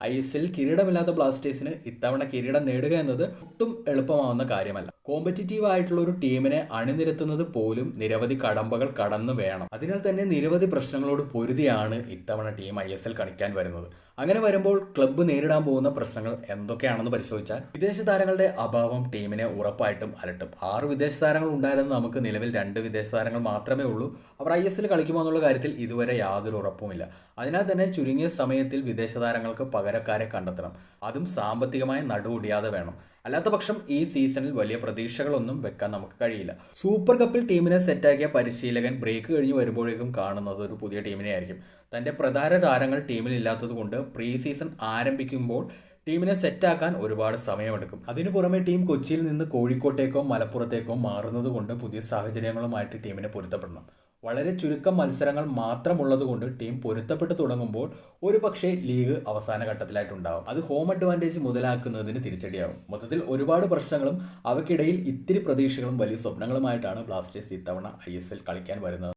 ISL കിരീടമില്ലാത്ത ബ്ലാസ്റ്റേഴ്സിന് ഇത്തവണ കിരീടം നേടുക എന്നത് ഒട്ടും എളുപ്പമാവുന്ന കാര്യമല്ല. കോമ്പറ്റിറ്റീവ് ആയിട്ടുള്ള ഒരു ടീമിനെ അണിനിരത്തുന്നത് പോലും നിരവധി കടമ്പകൾ കടന്നു വേണം. അതിനാൽ തന്നെ നിരവധി പ്രശ്നങ്ങളോട് പൊരുതിയാണ് ഇത്തവണ ടീം ISL കളിക്കാൻ വരുന്നത്. അങ്ങനെ വരുമ്പോൾ ക്ലബ്ബ് നേരിടാൻ പോകുന്ന പ്രശ്നങ്ങൾ എന്തൊക്കെയാണെന്ന് പരിശോധിച്ചാൽ, വിദേശ താരങ്ങളുടെ അഭാവം ടീമിനെ ഉറപ്പായിട്ടും അലട്ടും. 6 വിദേശ താരങ്ങൾ ഉണ്ടായിരുന്ന നമുക്ക് നിലവിൽ 2 വിദേശ താരങ്ങൾ മാത്രമേ ഉള്ളൂ. അവർ ISL കളിക്കുമോ എന്നുള്ള കാര്യത്തിൽ ഇതുവരെ യാതൊരു ഉറപ്പുമില്ല. അതിനാൽ തന്നെ ചുരുങ്ങിയ സമയത്തിൽ വിദേശ താരങ്ങൾക്ക് പകരക്കാരെ കണ്ടെത്തണം. അതും സാമ്പത്തികമായി നടുവൊടിയാതെ വേണം. അല്ലാത്ത പക്ഷം ഈ സീസണിൽ വലിയ പ്രതീക്ഷകളൊന്നും വെക്കാൻ നമുക്ക് കഴിയില്ല. സൂപ്പർ കപ്പിൽ ടീമിനെ സെറ്റാക്കിയ പരിശീലകൻ ബ്രേക്ക് കഴിഞ്ഞ് വരുമ്പോഴേക്കും കാണുന്നത് ഒരു പുതിയ ടീമിനെ ആയിരിക്കും. തന്റെ പ്രധാന താരങ്ങൾ ടീമിൽ ഇല്ലാത്തത് കൊണ്ട് പ്രീ സീസൺ ആരംഭിക്കുമ്പോൾ ടീമിനെ സെറ്റാക്കാൻ ഒരുപാട് സമയമെടുക്കും. അതിനു പുറമെ ടീം കൊച്ചിയിൽ നിന്ന് കോഴിക്കോട്ടേക്കോ മലപ്പുറത്തേക്കോ മാറുന്നത് കൊണ്ട് പുതിയ സാഹചര്യങ്ങളുമായിട്ട് ടീമിനെ പൊരുത്തപ്പെടണം. വളരെ ചുരുക്കം മത്സരങ്ങൾ മാത്രമുള്ളതുകൊണ്ട് ടീം പൊരുത്തപ്പെട്ട് തുടങ്ങുമ്പോൾ ഒരുപക്ഷെ ലീഗ് അവസാന ഘട്ടത്തിലായിട്ടുണ്ടാവും. അത് ഹോം അഡ്വാൻറ്റേജ് മുതലാക്കുന്നതിന് തിരിച്ചടിയാവും. മൊത്തത്തിൽ ഒരുപാട് പ്രശ്നങ്ങളും അവയ്ക്കിടയിൽ ഇത്തിരി പ്രതീക്ഷകളും വലിയ സ്വപ്നങ്ങളുമായിട്ടാണ് ബ്ലാസ്റ്റേഴ്സ് ഇത്തവണ ISL കളിക്കാൻ വരുന്നത്.